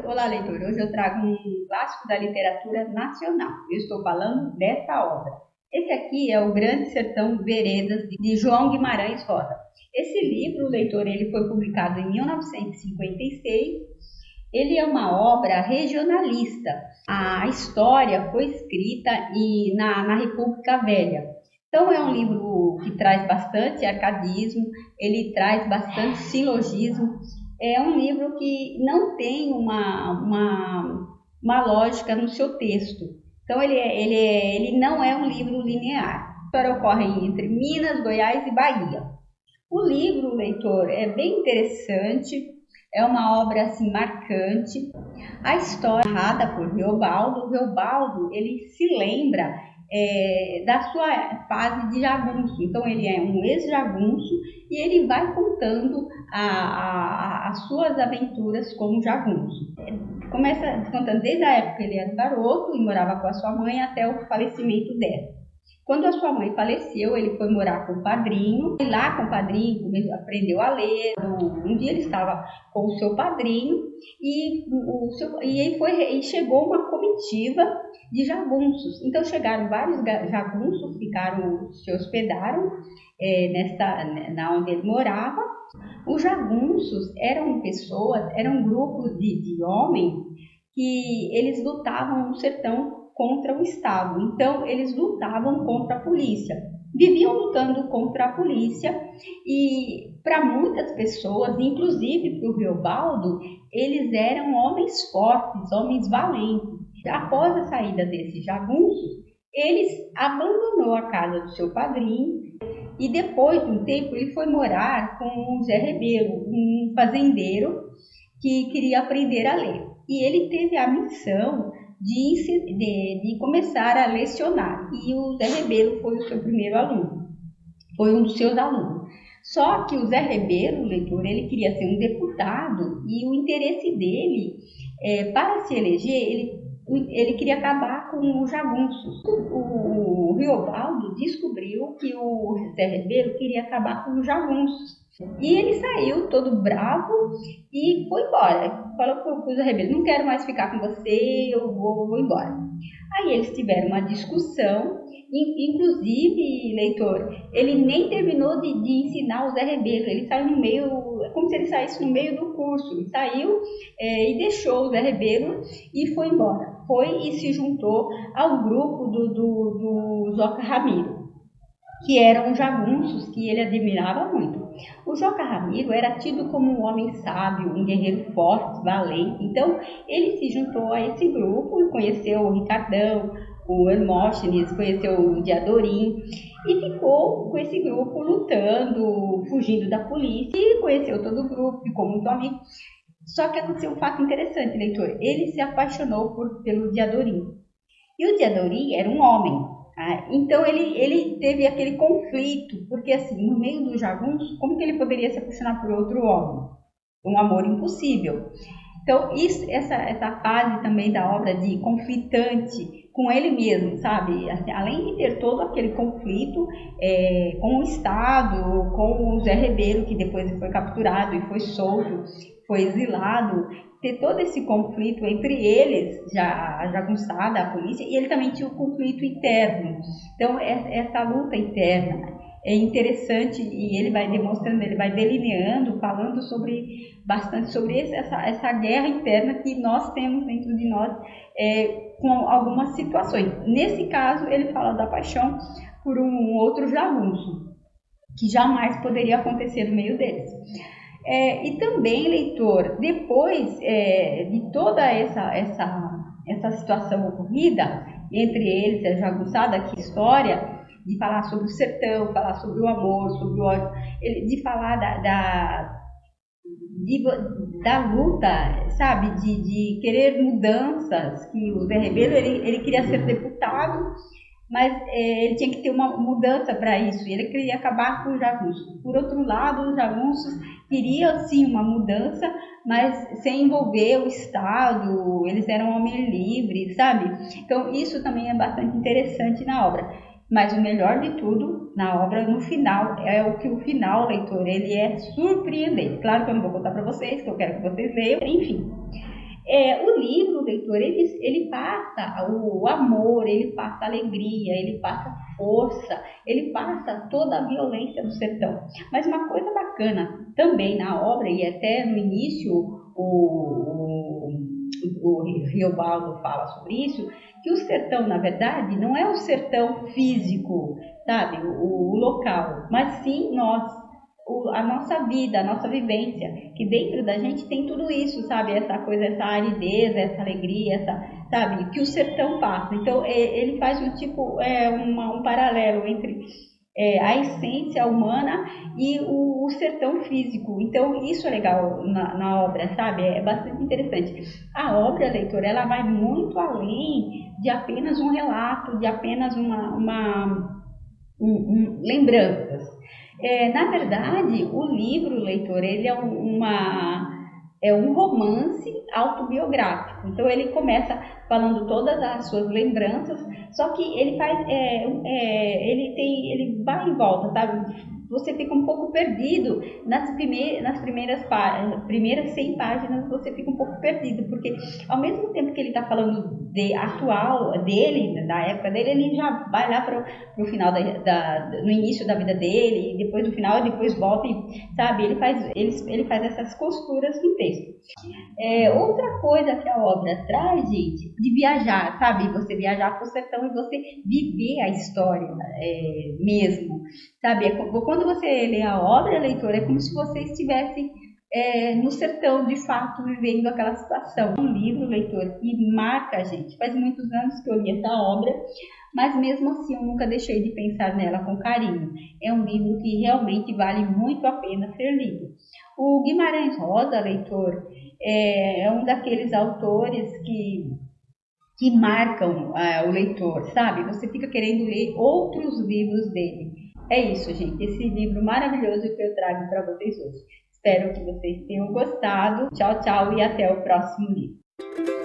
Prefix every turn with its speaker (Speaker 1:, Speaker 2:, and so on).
Speaker 1: Olá, leitor. Hoje eu trago um clássico da literatura nacional. Eu estou falando dessa obra. Esse aqui é O Grande Sertão Veredas, de João Guimarães Rosa. Esse livro, leitor, ele foi publicado em 1956. Ele é uma obra regionalista. A história foi escrita na República Velha. Então é um livro que traz bastante arcadismo, ele traz bastante silogismo. É um livro que não tem uma lógica no seu texto. Então ele não é um livro linear. A história ocorre entre Minas, Goiás e Bahia. O livro, leitor, é bem interessante, é uma obra assim marcante. A história é narrada por Reobaldo. Reobaldo, ele se lembra da sua fase de jagunço. Então ele é um ex-jagunço e ele vai contando as suas aventuras como jagunço. Começa contando desde a época que ele era garoto e morava com a sua mãe até o falecimento dela. Quando a sua mãe faleceu, ele foi morar com o padrinho. E lá com o padrinho, aprendeu a ler. Um dia ele estava com o seu padrinho e chegou uma comitiva de jagunços. Então chegaram vários jagunços, se hospedaram na onde ele morava. Os jagunços eram um grupo de homens que eles lutavam no sertão contra o Estado. Então, eles lutavam contra a polícia. Viviam lutando contra a polícia e, para muitas pessoas, inclusive para o Reobaldo, eles eram homens fortes, homens valentes. Após a saída desses jagunços, eles abandonou a casa do seu padrinho e, depois de um tempo, ele foi morar com o Zé Rebelo, um fazendeiro que queria aprender a ler. E ele teve a missão de começar a lecionar. E o Zé Rebelo foi o seu primeiro aluno, foi um dos seus alunos. Só que o Zé Rebelo, leitor, ele queria ser um deputado e o interesse dele, para se eleger, ele queria acabar com os jagunços. O Reobaldo descobriu que o Zé Rebelo queria acabar com os jagunços. E ele saiu todo bravo e foi embora. Falou para o Zé Rebelo: não quero mais ficar com você, eu vou embora. Aí eles tiveram uma discussão, inclusive, leitor, ele nem terminou de ensinar o Zé Rebelo, ele saiu no meio, como se ele saísse no meio do curso, ele saiu e deixou o Zé Rebelo e foi embora. Foi e se juntou ao grupo do Joca Ramiro, que eram os jagunços que ele admirava muito. O Joca Ramiro era tido como um homem sábio, um guerreiro forte, valente. Então, ele se juntou a esse grupo e conheceu o Ricardão, o Hermógenes, conheceu o Diadorim e ficou com esse grupo lutando, fugindo da polícia e conheceu todo o grupo, ficou muito amigo. Só que aconteceu um fato interessante, leitor. Ele se apaixonou pelo Diadorim. E o Diadorim era um homem. Então ele teve aquele conflito, porque assim, no meio dos jagunços, como que ele poderia se apaixonar por outro homem? Um amor impossível. Então essa fase também da obra de conflitante com ele mesmo, sabe? Assim, além de ter todo aquele conflito com o Estado, com o Zé Rebelo, que depois foi capturado e foi solto, foi exilado, ter todo esse conflito entre eles, a jagunçada, a polícia, e ele também tinha o conflito interno. Então, essa luta interna é interessante e ele vai demonstrando, ele vai delineando, falando bastante sobre essa guerra interna que nós temos dentro de nós com algumas situações. Nesse caso, ele fala da paixão por um outro jagunço, que jamais poderia acontecer no meio deles. E também, leitor, depois de toda essa situação ocorrida entre eles, a jagunçada, que história, de falar sobre o sertão, falar sobre o amor, sobre o ódio, de falar da luta, sabe, de querer mudanças, que o Zé Rebelo, ele queria ser deputado, mas ele tinha que ter uma mudança para isso, ele queria acabar com os jagunços. Por outro lado, os jagunços queriam sim uma mudança, mas sem envolver o Estado, eles eram homens livres, sabe? Então isso também é bastante interessante na obra. Mas o melhor de tudo na obra, no final, é o final, leitor, ele é surpreendente. Claro que eu não vou contar para vocês, que eu quero que vocês leiam, enfim. O livro, o leitor, ele passa o amor, ele passa a alegria, ele passa a força, ele passa toda a violência do sertão. Mas uma coisa bacana também na obra, e até no início o Riobaldo fala sobre isso, que o sertão, na verdade, não é o sertão físico, sabe, o local, mas sim nós, a nossa vida, a nossa vivência, que dentro da gente tem tudo isso, sabe, essa coisa, essa aridez, essa alegria, sabe, que o sertão passa. Então, ele faz um paralelo entre a essência humana e o sertão físico. Então, isso é legal na obra, sabe? É bastante interessante. A obra, leitor, ela vai muito além de apenas um relato, de apenas lembranças. Na verdade, o livro, leitor, ele é um romance autobiográfico. Então ele começa falando todas as suas lembranças, só que ele faz, ele vai e volta, sabe? Você fica um pouco perdido nas primeiras 100 páginas, você fica um pouco perdido, porque ao mesmo tempo que ele está falando dele, da época dele, ele já vai lá para o final no início da vida dele, e depois no final, e depois volta, sabe? Ele faz essas costuras no texto. Outra coisa que a obra traz, gente, de viajar, sabe? Você viajar para o sertão e você viver a história mesmo, sabe? Quando você lê a obra, leitor, é como se você estivesse no sertão, de fato, vivendo aquela situação. Um livro, leitor, que marca a gente. Faz muitos anos que eu li essa obra, mas mesmo assim eu nunca deixei de pensar nela com carinho. É um livro que realmente vale muito a pena ser lido. O Guimarães Rosa, leitor, é um daqueles autores que marcam o leitor, sabe? Você fica querendo ler outros livros dele. É isso, gente. Esse livro maravilhoso que eu trago para vocês hoje. Espero que vocês tenham gostado. Tchau, tchau e até o próximo livro.